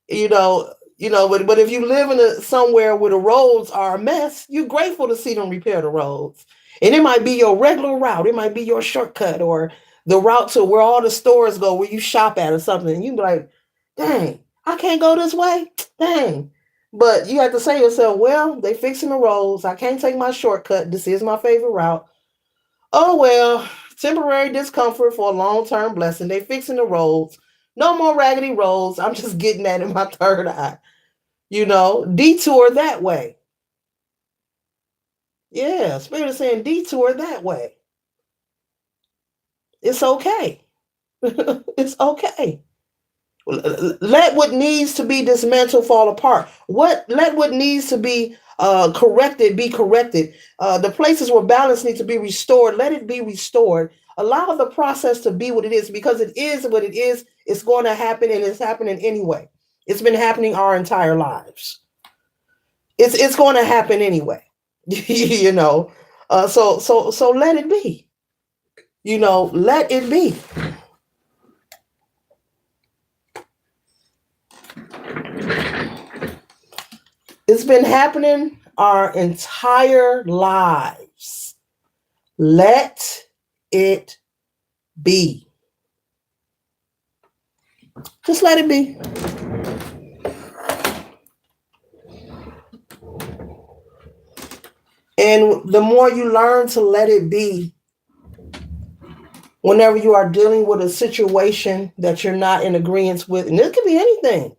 you know, but if you live in somewhere where the roads are a mess, you're grateful to see them repair the roads. And it might be your regular route, it might be your shortcut or the route to where all the stores go, where you shop at or something. And you be like, dang, I can't go this way. Dang. But you have to say to yourself, well, they fixing the roads. I can't take my shortcut. This is my favorite route. Oh well, temporary discomfort for a long-term blessing. They fixing the roads. No more raggedy roads. I'm just getting that in my third eye. Detour that way. Yeah, Spirit is saying detour that way. It's okay. It's okay. Let what needs to be dismantled fall apart. Let what needs to be corrected be corrected. The places where balance needs to be restored, let it be restored. Allow the process to be what it is, because it is what it is. It's going to happen, and it's happening anyway. It's been happening our entire lives. It's going to happen anyway. So let it be. Let it be. It's been happening our entire lives. Let it be. Just let it be. And the more you learn to let it be, whenever you are dealing with a situation that you're not in agreement with, and it could be anything,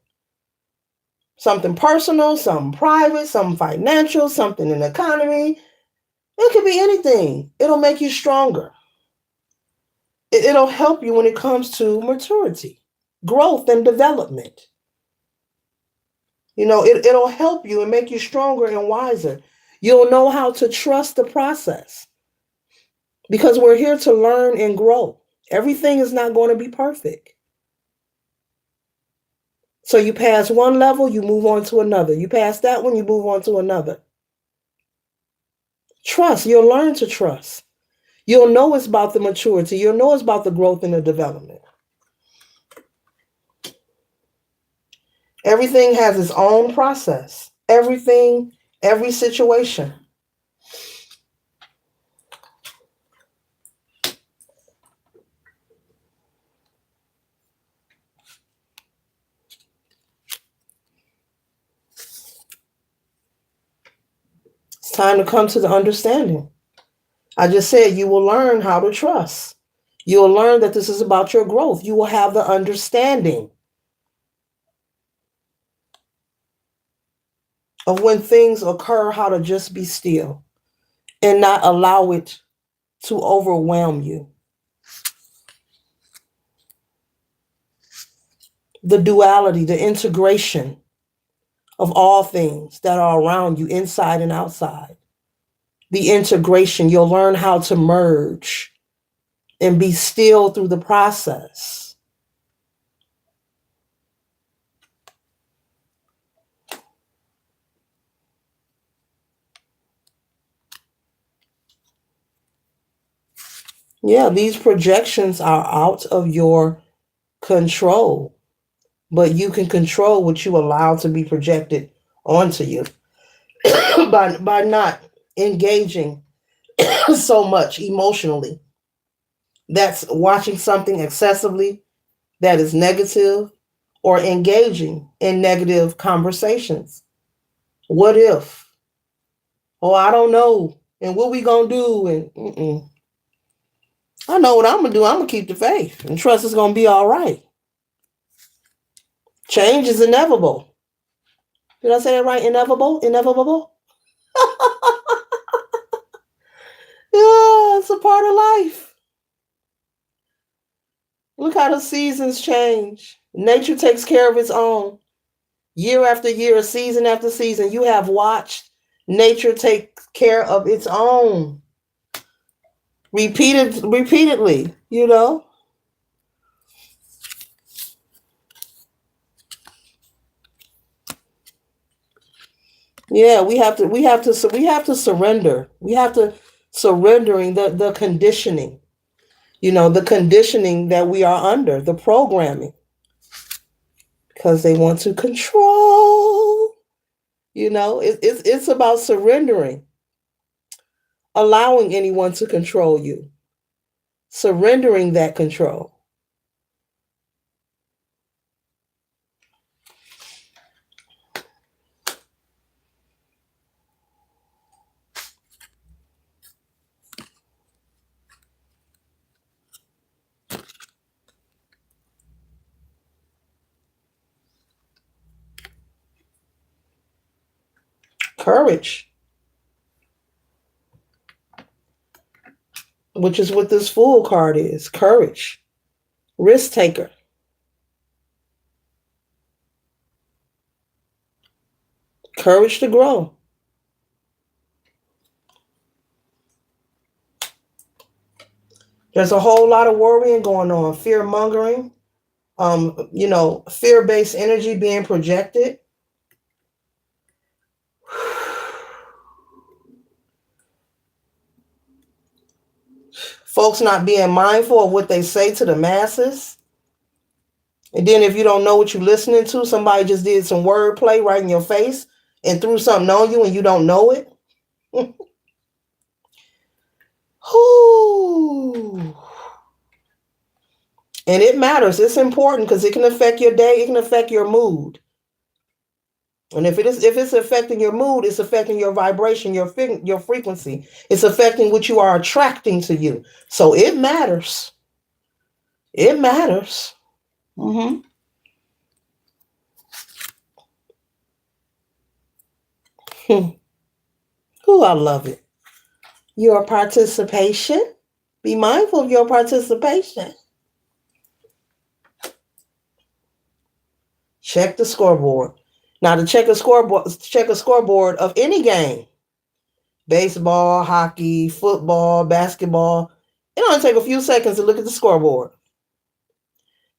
something personal, something private, something financial, something in the economy, it could be anything. It'll make you stronger. It'll help you when it comes to maturity, growth, and development. It'll help you and make you stronger and wiser. You'll know how to trust the process, because we're here to learn and grow. Everything is not going to be perfect. So you pass one level, you move on to another. You pass that one, you move on to another. Trust. You'll learn to trust. You'll know it's about the maturity. You'll know it's about the growth and the development. Everything has its own process. Everything, every situation. It's time to come to the understanding. I just said you will learn how to trust. You will learn that this is about your growth. You will have the understanding of when things occur, how to just be still and not allow it to overwhelm you. The duality, the integration of all things that are around you, inside and outside. The integration, you'll learn how to merge and be still through the process. Yeah, these projections are out of your control. but you can control what you allow to be projected onto you by not engaging so much emotionally. That's watching something excessively that is negative or engaging in negative conversations. What if? Oh, I don't know. And what we gonna do? And I know what I'm gonna do. I'm gonna keep the faith and trust it's gonna be all right. Change is inevitable. Did I say that right? Inevitable? Inevitable? Yeah, it's a part of life. Look how the seasons change. Nature takes care of its own. Year after year, season after season, you have watched nature take care of its own. Repeatedly, you know. Yeah, we have to surrender. We have to surrendering the conditioning, the conditioning that we are under, the programming, because they want to control. It's about surrendering, allowing anyone to control you, surrendering that control. Courage, which is what this Fool card is. Courage, risk taker, courage to grow. There's a whole lot of worrying going on, fear mongering, fear-based energy being projected. Folks not being mindful of what they say to the masses. And then if you don't know what you're listening to, somebody just did some wordplay right in your face and threw something on you and you don't know it. And it matters. It's important because it can affect your day. It can affect your mood. And if it's affecting your mood, it's affecting your vibration, your frequency. It's affecting what you are attracting to you. So it matters. It matters. Mm-hmm. Ooh, I love it. Your participation. Be mindful of your participation. Check the scoreboard. Now, to check a scoreboard of any game, baseball, hockey, football, basketball, it only take a few seconds to look at the scoreboard.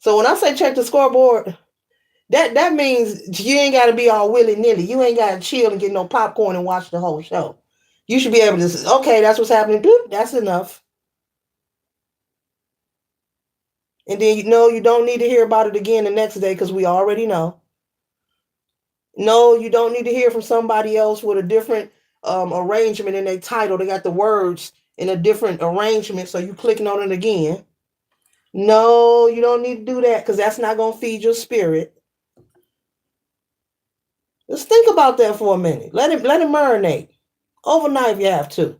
So when I say check the scoreboard, that means you ain't got to be all willy nilly. You ain't got to chill and get no popcorn and watch the whole show. You should be able to say, okay, that's what's happening. Doop, that's enough. And then you don't need to hear about it again the next day because we already know. No, you don't need to hear from somebody else with a different arrangement in their title. They got the words in a different arrangement, so you clicking on it again. No, you don't need to do that because that's not going to feed your spirit. Just think about that for a minute. Let it marinate overnight if you have to,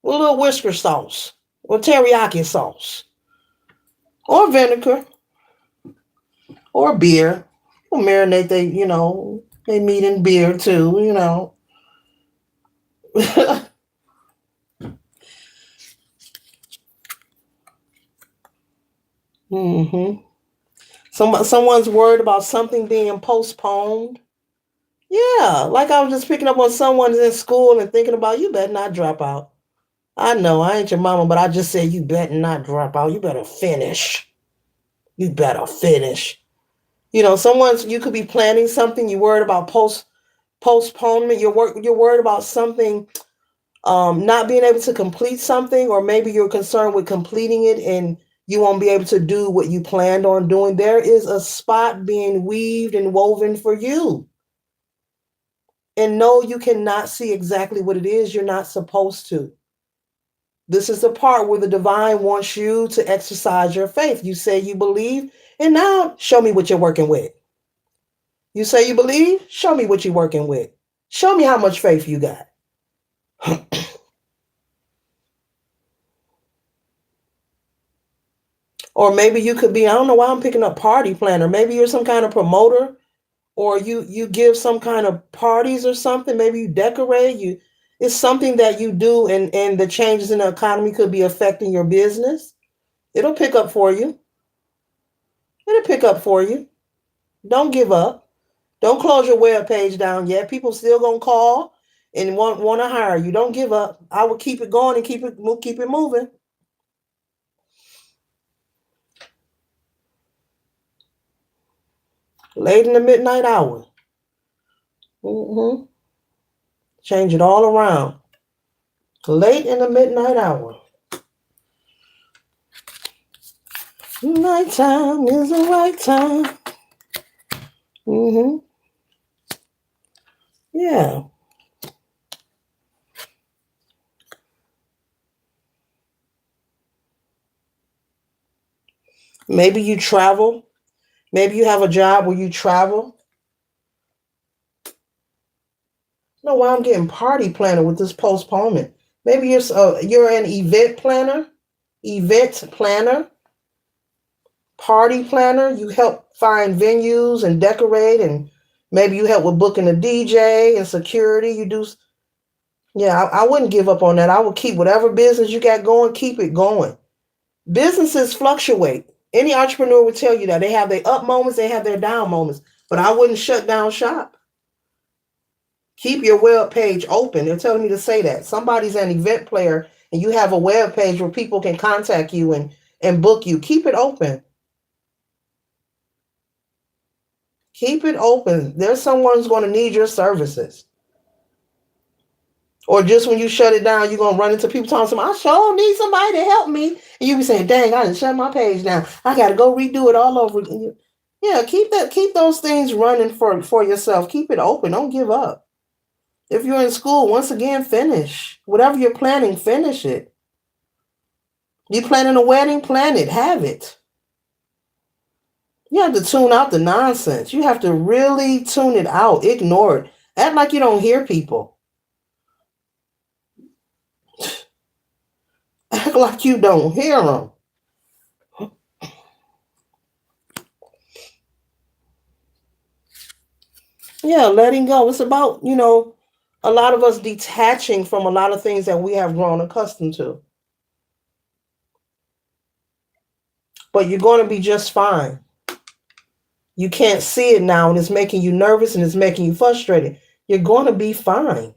with a little whisker sauce or teriyaki sauce or vinegar or beer. Or marinate they meat in beer too. Mm-hmm. Someone's worried about something being postponed. Yeah, like I was just picking up on someone's in school and thinking about you better not drop out. I know I ain't your mama, but I just said you better not drop out. You better finish. You better finish. You could be planning something. You're worried about postponement. You're worried about something, not being able to complete something, or maybe you're concerned with completing it and You won't be able to do what you planned on doing. There is a spot being weaved and woven for you. And no, you cannot see exactly what it is. You're not supposed to. This is the part where the divine wants you to exercise your faith. You say you believe, and now show me what you're working with. You say you believe, show me what you're working with. Show me how much faith you got. Or maybe you could be, I don't know why I'm picking up party planner. Maybe you're some kind of promoter, or you give some kind of parties or something. Maybe you decorate. You It's something that you do, and the changes in the economy could be affecting your business. It'll pick up for you. It'll pick up for you. Don't give up. Don't close your web page down yet. People still gonna call and want to hire you. Don't give up. I will keep it going and keep it moving. Late in the midnight hour. hmm Change it all around. Late in the midnight hour. Nighttime is the right time. hmm Yeah. Maybe you travel. Maybe you have a job where you travel. I don't know why I'm getting party planner with this postponement. Maybe you're an event planner, party planner. You help find venues and decorate, and maybe you help with booking a DJ and security. Yeah. I wouldn't give up on that. I would keep whatever business you got going, keep it going. Businesses fluctuate. Any entrepreneur would tell you that they have their up moments, they have their down moments. But I wouldn't shut down shop. Keep your web page open. They're telling me to say that. Somebody's an event player and you have a web page where people can contact you and book you. Keep it open. Keep it open. There's someone who's going to need your services. Or just when you shut it down, you're gonna run into people talking, I sure need somebody to help me. And you be saying, dang, I didn't shut my page down. I gotta go redo it all over. Yeah, keep those things running for yourself. Keep it open. Don't give up. If you're in school, once again, finish. Whatever you're planning, finish it. You planning a wedding, plan it, have it. You have to tune out the nonsense. You have to really tune it out, ignore it. Act like you don't hear people. Act like you don't hear them. Yeah, letting go. It's about, a lot of us detaching from a lot of things that we have grown accustomed to. But you're going to be just fine. You can't see it now, and it's making you nervous and it's making you frustrated. You're going to be fine.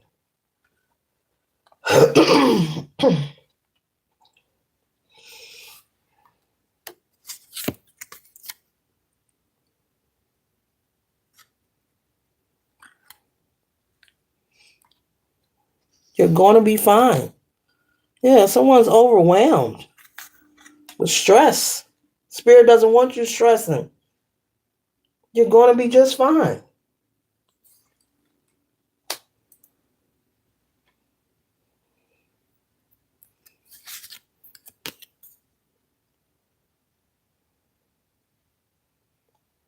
You're going to be fine. Yeah, someone's overwhelmed with stress. Spirit doesn't want you stressing. You're going to be just fine.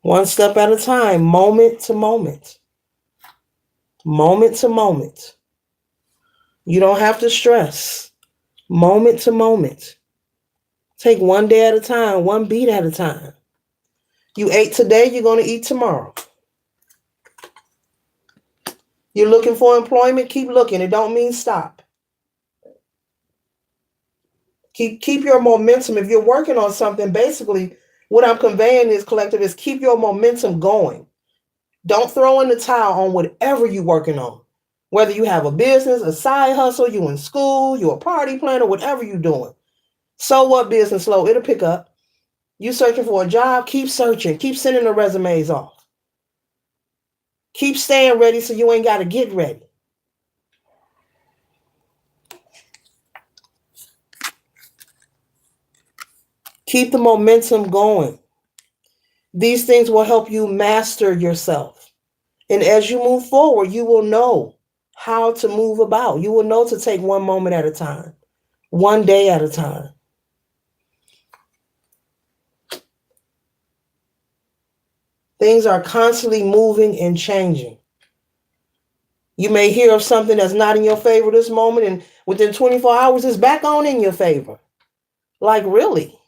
One step at a time, moment to moment. Moment to moment. You don't have to stress. Moment to moment. Take one day at a time, one beat at a time. You ate today, you're going to eat tomorrow. You're looking for employment, keep looking. It don't mean stop. Keep your momentum. If you're working on something, basically what I'm conveying is collective is keep your momentum going. Don't throw in the towel on whatever you're working on. Whether you have a business, a side hustle, you in school, you're a party planner, whatever you're doing. So what, business slow? It'll pick up. You searching for a job, keep searching. Keep sending the resumes off. Keep staying ready so you ain't got to get ready. Keep the momentum going. These things will help you master yourself. And as you move forward, you will know how to move about. You will know to take one moment at a time, one day at a time. Things are constantly moving and changing. You may hear of something that's not in your favor this moment, and within 24 hours, it's back on in your favor. Like, really?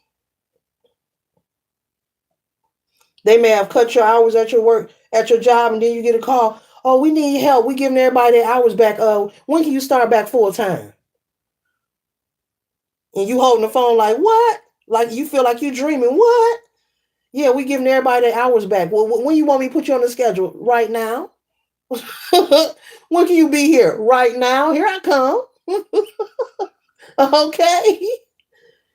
They may have cut your hours at your work, at your job, and then you get a call. Oh, we need help. We giving everybody their hours back. When can you start back full time? And you holding the phone like, what? Like you feel like you're dreaming. What? Yeah, we giving everybody their hours back. Well, when you want me to put you on the schedule? Right now. When can you be here? Right now. Here I come. Okay.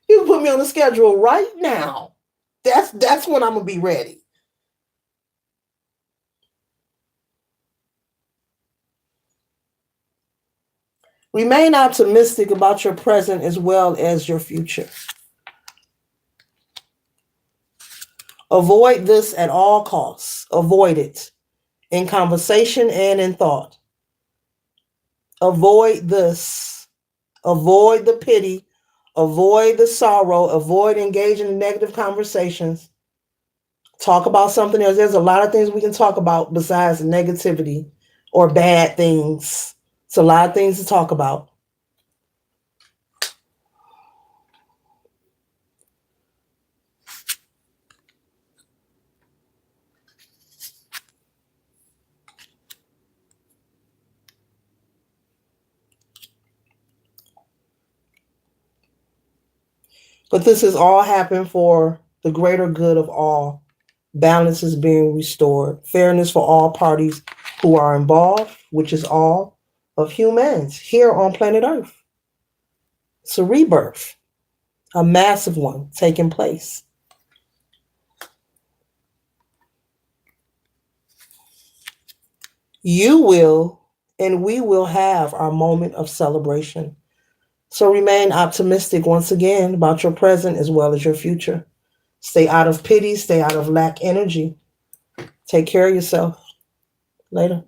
You can put me on the schedule right now. That's when I'm gonna be ready. Remain optimistic about your present as well as your future. Avoid this at all costs. Avoid it in conversation and in thought. Avoid this. Avoid the pity. Avoid the sorrow. Avoid engaging in negative conversations. Talk about something else. There's a lot of things we can talk about besides negativity or bad things. It's a lot of things to talk about. But this has all happened for the greater good of all. Balance is being restored. Fairness for all parties who are involved, which is all of humans here on planet Earth. It's a rebirth, a massive one taking place. You will, and we will have our moment of celebration. So remain optimistic once again about your present as well as your future. Stay out of pity, stay out of lack energy. Take care of yourself. Later.